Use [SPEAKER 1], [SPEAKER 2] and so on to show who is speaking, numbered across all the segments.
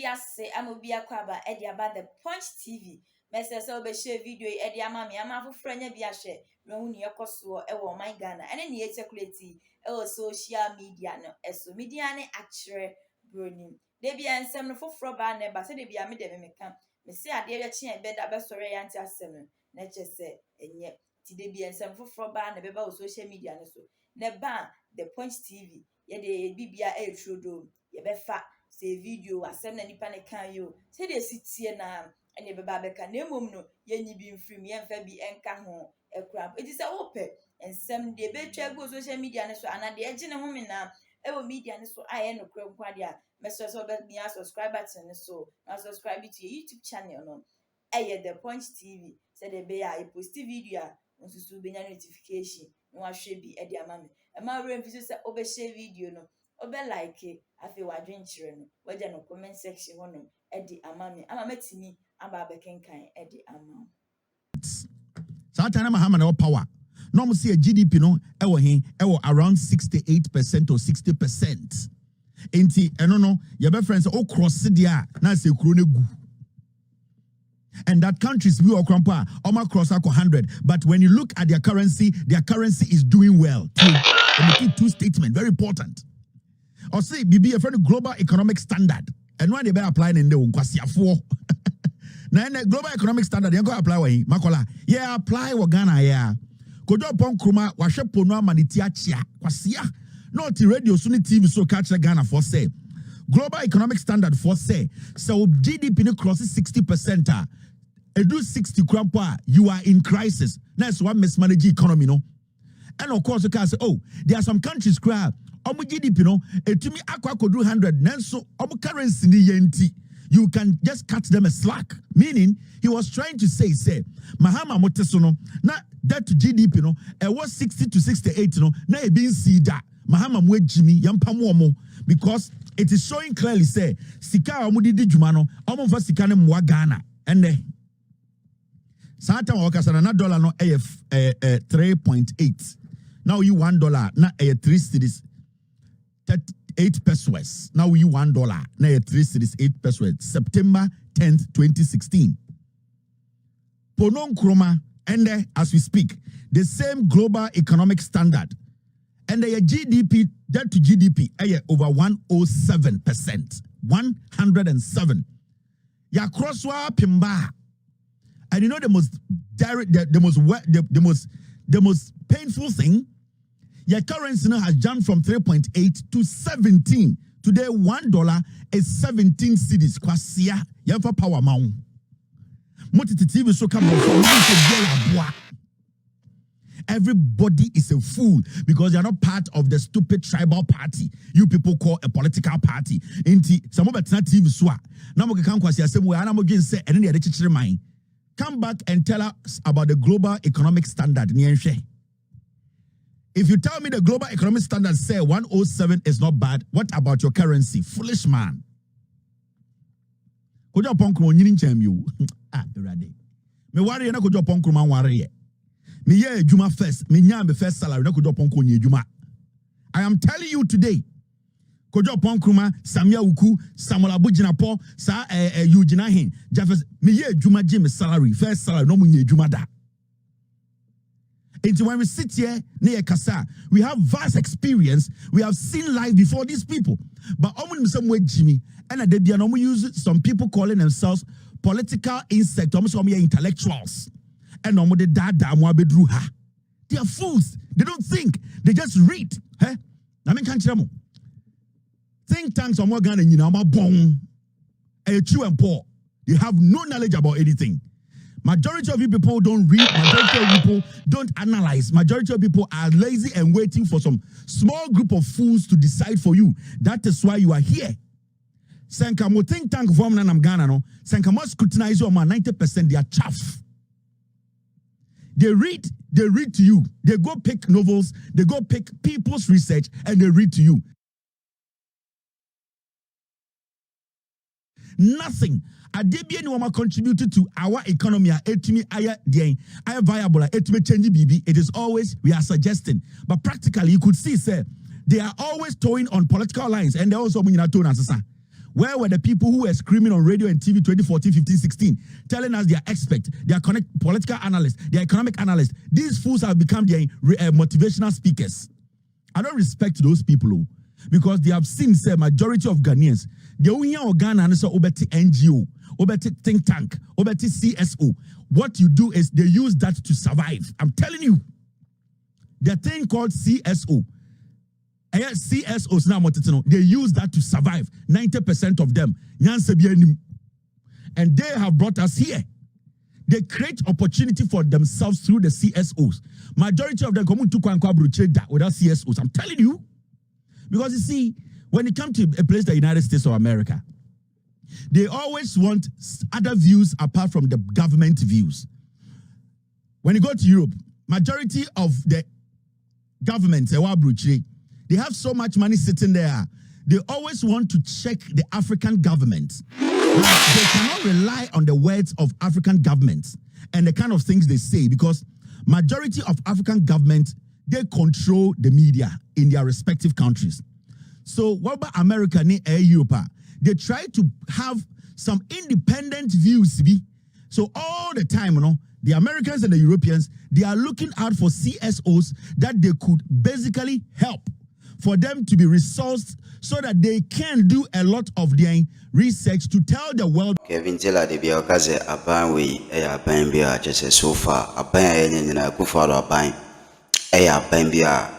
[SPEAKER 1] ase amobi akwaba e dia ba the Punch TV message so be share video e dia ma me ama foforo nya bi ahwe no hu ne yekoso e wo man Ghana ene ne circulate e wo social media no eso media ne akere broni de bia nsem no foforo ba na ba se de bia me de me ka me se ade ye chi e be da be sore ya nti asem no na chese enye ti de bia nsem foforo ba na be ba wo social media no so ne ba the Punch TV ye de bibia e trodo ye be fa say video asem na nipa ne kan yo say de sitie na ene be ba be ka na emom no ye nyi bi mfrim ye mfa bi enka ho ekura it is a ope ensem de be twa go social media ne so ana de eje ne ho me na e wo media ne so aye no kura nkwa de a meso so be me subscribe button ne so na subscribe to your YouTube channel no eye the Punch TV say de be ya e post video a onsusu be nya notification no wa hwe bi e de ama me e ma were mfi so say obe share video no obe like afi wadwenkyere no waja no comment section hono edi amami ama metimi aba bekenkan edi ama
[SPEAKER 2] Satana Mahama no power no mo see a GDP no ewo around 68% or 60%. Enti eno no your best friends o cross dia na se kuro ne gu. And that countries we or crampa almost cross 100, but when you look at their currency is doing well. Two statements very important. Or say BB a friend global economic standard. And when they be applying in the unkwasiafo. Now the global economic standard you go apply wa makola. Yeah, apply wa Ghana yeah. Kojo pon kruma wa hwepo no amanitia chia kwasia. No ti radio so ni TV so catch Ghana for say. Global economic standard for say so GDP no crosses 60%. Do 60 krampa you are in crisis. That's what mismanage economy no. And of course you can say oh there are some countries cry GDP no etumi akwa kodu 100 nanso currency ni yenti you can just cut them a slack, meaning he was trying to say Mahama moteso no na that to GDP no it was 60 to 68 no na e bin see that Mahama mwe jimi yampamo omo because it is showing clearly say sika omo didi djuma no omo fa sika ne mwa Ghana ene sata wakasana na dollar no 3.8 now you $1 na 3 cedis 8 pesos. Now we $1. Now 3 cities 8 pesos. September 10th, 2016. Ponon Kroma, and as we speak, the same global economic standard. And the GDP, debt to GDP, over 107%. 107. Ya crosswa pimba. And you know the most direct, the most painful thing. Your currency now has jumped from 3.8 to 17. Today, $1 is 17 cedis. Kwasia, you have a power mount. Everybody is a fool because they are not part of the stupid tribal party you people call a political party. Some of TV swa. Come back and tell us about the global economic standard. If you tell me the global economic standard say 107 is not bad, what about your currency? Foolish man. Kojo ponkro nyini nchem you. Erade. Me worry na kojo ponkro man worry. Me ye ejuma first, me nya me first salary na kojo ponkro nyi ejuma. I am telling you today. Kojo ponkro man Samia Uku, Samuel Abujinapo, sa Eugene Hin, Jefferson, me ye ejuma je me salary, first salary no mu nyi ejuma da. And when we sit here near Kasa, we have vast experience. We have seen life before these people. But some way Jimmy and we use some people calling themselves political insects, almost intellectuals. And they are fools. They don't think. They just read. I mean, can't you think tanks are more Ghana, you know, bong. True and poor. They have no knowledge about anything. Majority of you people don't read. Majority of people don't analyze. Majority of people are lazy and waiting for some small group of fools to decide for you. That is why you are here. Senkamo think tank form na Ghana no. Senkamo scrutinize you 90% they are chaff. They read to you. They go pick novels, they go pick people's research and they read to you. Nothing. Adebia ni wama contributed to our economy. Etimi aya viable. Etimi change BB. It is always we are suggesting, but practically you could see, sir, they are always towing on political lines, and they also mean towing as Where were the people who were screaming on radio and TV 2014, 15, 16, telling us they are experts, they are political analysts, they are economic analysts? These fools have become their motivational speakers. I don't respect those people because they have seen the majority of Ghanaians. They only hear Ghana and say obeti NGO, obeti think tank, obeti CSO. What you do is they use that to survive. I'm telling you. The thing called CSO. CSOs now, they use that to survive. 90% of them. And they have brought us here. They create opportunity for themselves through the CSOs. Majority of them come to without CSOs. I'm telling you. Because you see, when it comes to a place, the United States of America, they always want other views apart from the government views. When you go to Europe, majority of the governments, they have so much money sitting there. They always want to check the African government. They cannot rely on the words of African governments and the kind of things they say because majority of African governments, they control the media in their respective countries. So what about America and Europe? They try to have some independent views. So all the time, the Americans and the Europeans, they are looking out for CSOs that they could basically help for them to be resourced so that they can do a lot of their research to tell the world.
[SPEAKER 3] Kevin Taylor, the Biakaze, Aban, we a Bambia, just so far, a ban in a good father, a ban, a Bambia,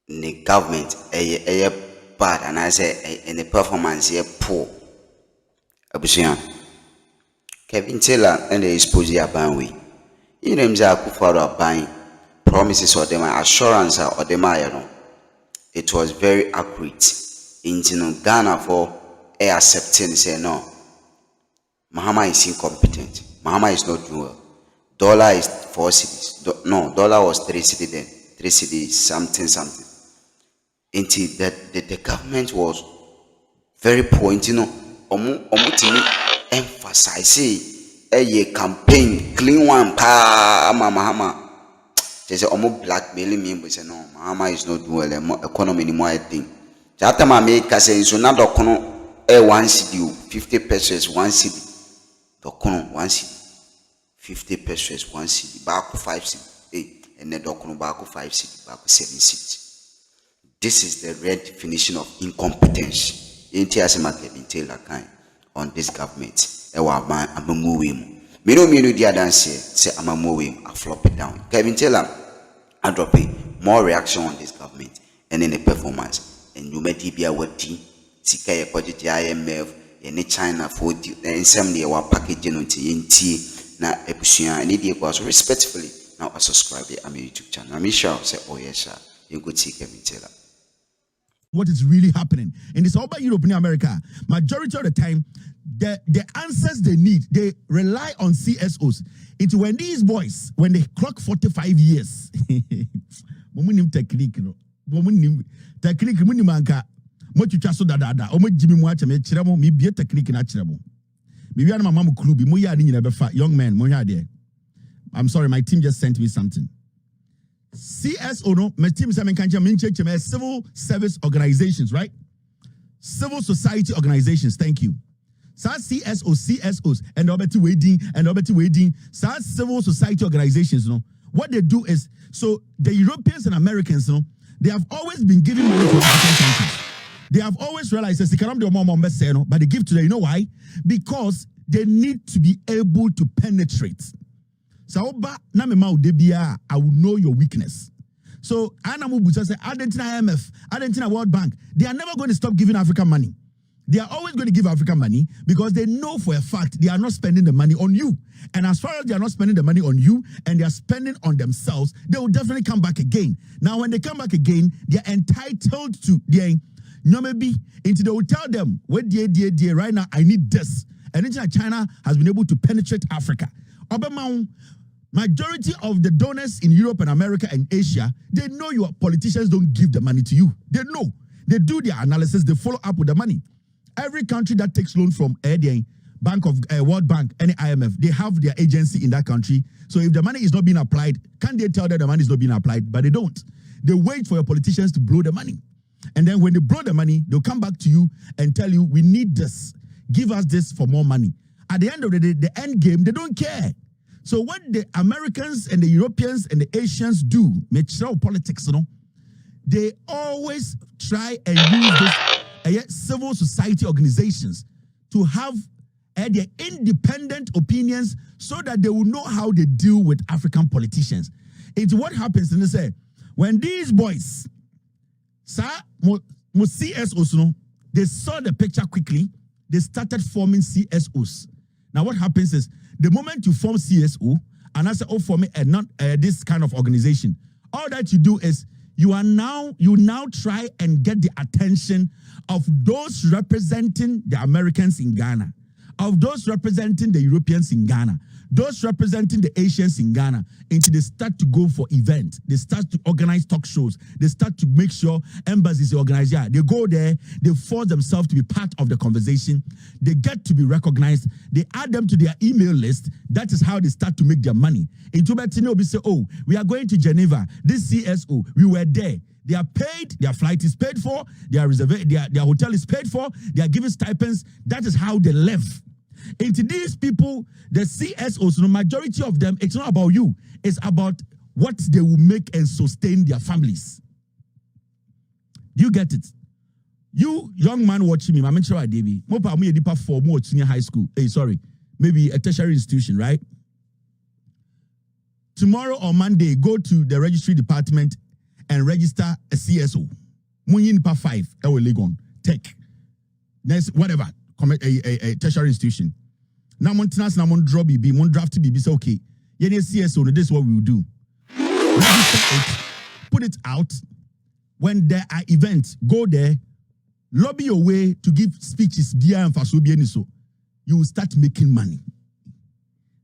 [SPEAKER 3] the government, a bad, and I say, in the performance, a poor. Abusian Kevin Taylor and the Esposi Aban, in them, Zaku buying promises or them assurance or them iron. It was very accurate. In Ghana for accepting say no. Mahama is incompetent. Mahama is not doing well. Dollar is 4 cedis. No, dollar was 3 cedis then. 3 cedis, something. Until that the government was very poor. Emphasize a campaign, clean one, Mahama. They say almost blackmailing me, but say no, Mahama is not doing well. Economy anymore. I think. Jatama make say so now dokono 1 cedi 50 pesos 1 cedi. Dokono 1 cedi 50 pesos 1 cedi. Baku 5 cedi. And then dokono baku 5 cedi. Baku 7 cedi. This is the red definition of incompetence. Kevin Taylor kind on this government. I'm a moving. Me no the other say I'm a moving. I flop it down. Kevin Taylor, I drop it. More reaction on this government and in the performance. And you may be a what team. Sika ye budget IMF. Any China for the and some day our packaging on TNT. Na epushia and it was respectfully. Now I subscribe to my YouTube channel. I'm sure say oh yes sir. You go see Kevin Taylor.
[SPEAKER 2] What is really happening in this over Europe and America? Majority of the time, the answers they need, they rely on CSOs. Into when these boys, when they clock 45 years, technique, technique, young man, I'm sorry, my team just sent me something. CSO no, my team is civil service organizations, right? Civil society organizations, thank you. CSOs, and waiting. Civil society organizations, what they do is, so the Europeans and Americans, they have always been giving money to African countries. They have always realized that they cannot do more, but they give to them. You know why? Because they need to be able to penetrate. So, I will know your weakness. So, Anamubu say, Argentina IMF, Argentina World Bank, they are never going to stop giving African money. They are always going to give African money because they know for a fact they are not spending the money on you. And as far as they are not spending the money on you and they are spending on themselves, they will definitely come back again. Now, when they come back again, they are entitled to their maybe until they will tell them, wait, dear, right now, I need this. And China has been able to penetrate Africa. Majority of the donors in Europe and America and Asia, they know your politicians don't give the money to you. They know. They do their analysis. They follow up with the money. Every country that takes loan from Bank of World Bank, any IMF, they have their agency in that country. So if the money is not being applied, can't they tell that the money is not being applied? But they don't. They wait for your politicians to blow the money. And then when they blow the money, they'll come back to you and tell you, we need this. Give us this for more money. At the end of the day, the end game, they don't care. So what the Americans and the Europeans and the Asians do, material politics, they always try and use this civil society organizations to have their independent opinions so that they will know how they deal with African politicians. It's what happens, and they say, when these boys, CSOs, they saw the picture quickly, they started forming CSOs. Now what happens is, the moment you form CSO, and I say, form this kind of organization, all that you do is, you now try and get the attention of those representing the Americans in Ghana, of those representing the Europeans in Ghana, those representing the Asians in Ghana, until they start to go for events. They start to organize talk shows. They start to make sure embassies organize. Yeah, they go there. They force themselves to be part of the conversation. They get to be recognized. They add them to their email list. That is how they start to make their money. In Tubetino, we say, oh, we are going to Geneva. This CSO, we were there. They are paid, their flight is paid for, their hotel is paid for, they are given stipends. That is how they live. Into these people, the CSOs, the majority of them, it's not about you. It's about what they will make and sustain their families. Do you get it? You, young man watching me, I'm sure Davey, for more senior high school. Maybe a tertiary institution, right? Tomorrow or Monday, go to the registry department and register a CSO. Munyin pa 5, Legon, Tech, next, whatever, a tertiary institution. Now, Montanas, now, drop BB, draft BB, say, okay, yeah, CSO, this is what we will do. Register it, put it out. When there are events, go there, lobby your way to give speeches, so you will start making money.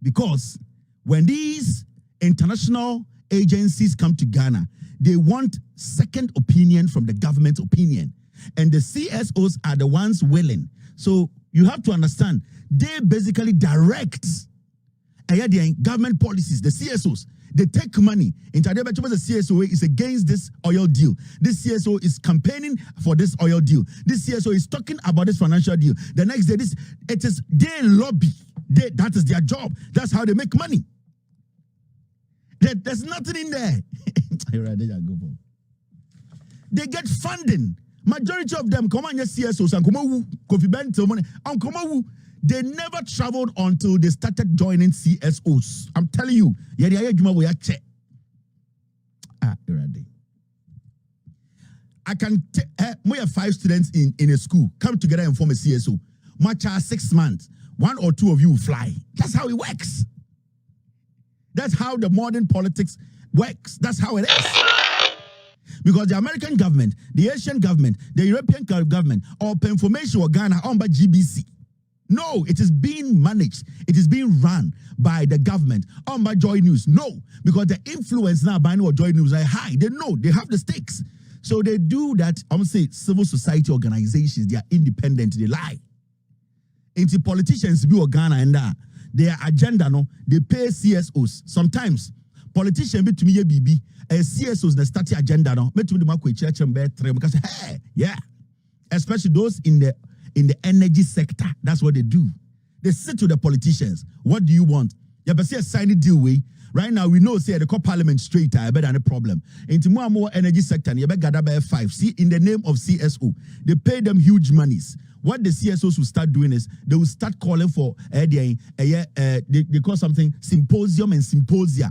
[SPEAKER 2] Because when these international agencies come to Ghana, they want second opinion from the government opinion. And the CSOs are the ones willing. So you have to understand, they basically direct government policies, the CSOs. They take money. The CSO is against this oil deal. This CSO is campaigning for this oil deal. This CSO is talking about this financial deal. The next day, they lobby. That is their job. That's how they make money. There's nothing in there. They get funding. Majority of them come on your CSOs and Kofi Bento money and they never traveled until they started joining CSOs. I'm telling you, I can we have 5 students in a school come together and form a CSO. Much as 6 months, 1 or 2 of you will fly. That's how it works. That's how the modern politics works. That's how it is. Because the American government, the Asian government, the European government, or information or Ghana owned by GBC. No, it is being managed. It is being run by the government owned by Joy News. No, because the influence now by Joy News are high. They know they have the stakes. So they do that. I'm going to say civil society organizations, they are independent, they lie. Into politicians be Ghana and their agenda, no, they pay CSOs. Sometimes politicians be to me BB. CSOs the start agenda no metu de makwa church because hey yeah, especially those in the energy sector. That's what they do. They say to the politicians, what do you want? Yeah, but see a sign deal way. Right now we know say the parliament straight I better than a problem. Into more energy sector you better gather by 5. See, in the name of CSO, they pay them huge monies. What the CSOs will start doing is they will start calling for they call something symposium and symposia.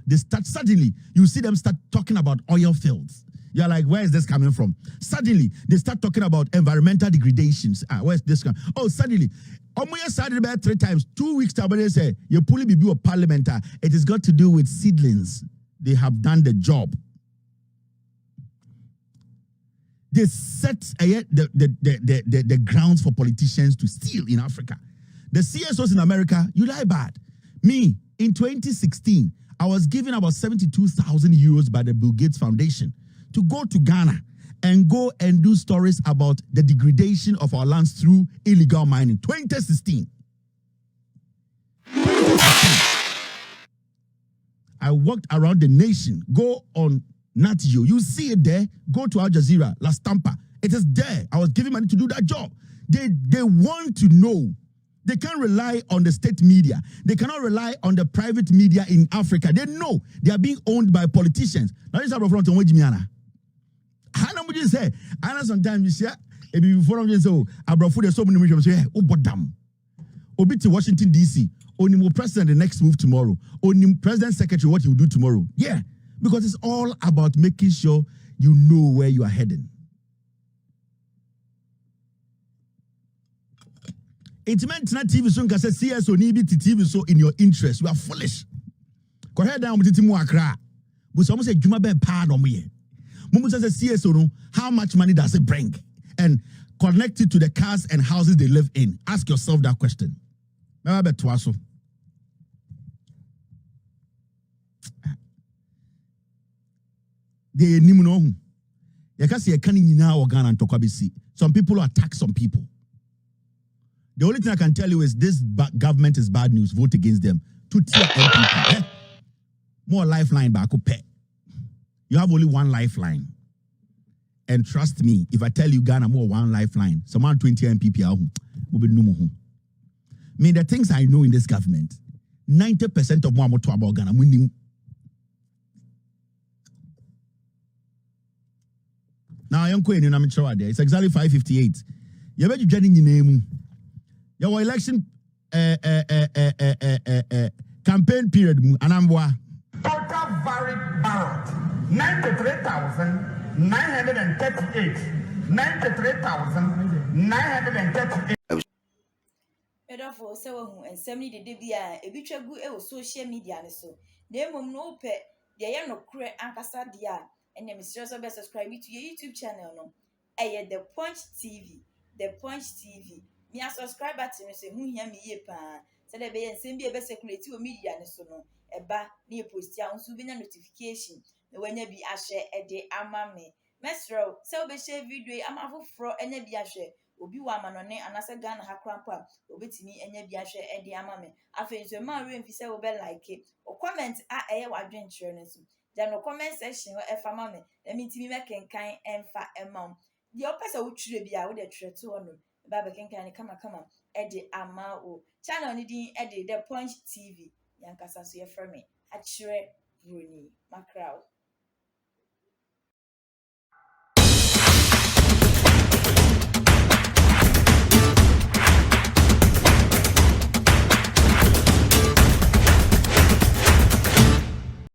[SPEAKER 2] They start suddenly, you see them start talking about oil fields. You're like, where is this coming from? Suddenly, they start talking about environmental degradations. Where's this coming? Oh, suddenly, started about 3 times. 2 weeks time, they say, you pull it a parliament. It has got to do with seedlings. They have done the job. They set the grounds for politicians to steal in Africa. The CSOs in America, you lie bad. Me, in 2016, I was given about 72,000 euros by the Bill Gates Foundation to go to Ghana and go and do stories about the degradation of our lands through illegal mining. 2016. I walked around the nation, go on Not you. You see it there. Go to Al Jazeera, La Stampa. It is there. I was giving money to do that job. They want to know. They can't rely on the state media. They cannot rely on the private media in Africa. They know they are being owned by politicians. Now this is about from Jimiana. How much you say? I know sometimes you say, if you follow me, so Abrafu, there's so many millions. Say, oh, but damn. Obi to Washington D.C. Only more president the next move tomorrow. Only president secretary what you do tomorrow. Yeah, because it's all about making sure you know where you are heading. It meant not TV so can say CSO need to TV so in your interest. You are foolish. Go ahead down with Timu Accra. But someone say Juma Ben pad on me. Mumu says CSO no, how much money does it bring? And connect it to the cars and houses they live in. Ask yourself that question. Remember Twaso. They nimuno. Yakasi yakani nyina organa and tokabisi. Some people attack some people. The only thing I can tell you is this government is bad news. Vote against them. To tier MPP. More lifeline back up. You have only one lifeline. And trust me, if I tell you Ghana more one lifeline, someone 20 MPP I mean, the things I know in this government, 90% of more about Ghana. Now I am going in there. It's exactly 5:58. You bet you getting your name. Your election campaign period, and I'm what?
[SPEAKER 4] Total valid ballot 93,938. 93,938.
[SPEAKER 1] Therefore, so and semi the debia, a bit of social media. So, they will no pet, they are no cray nkansah dia, and the mistress of subscribe to your YouTube channel. No, the Punch TV, the Punch TV. Me a subscriber to me say who hear me ye pa say the be ensem bi e be circulate o media ne so no e ba na post ya nso bi na notification na wanya bi ahye e de ama me mesro say obe share video ama foforo enya bi ahye obi wa amanone anase Ghana ha krampa obetimi enya bi ahye e de ama me afa nso ma we mfi say obe like o comment a eye wadwen kire ne so then no comment section e fa ma me na mi ntimi mekenkan emfa emam the opesa wo twire bi a wo de twire to ono Baba Kenkani kama edi ama o channel ni din edi the Punch TV yankasa so ye frame achire broni macrow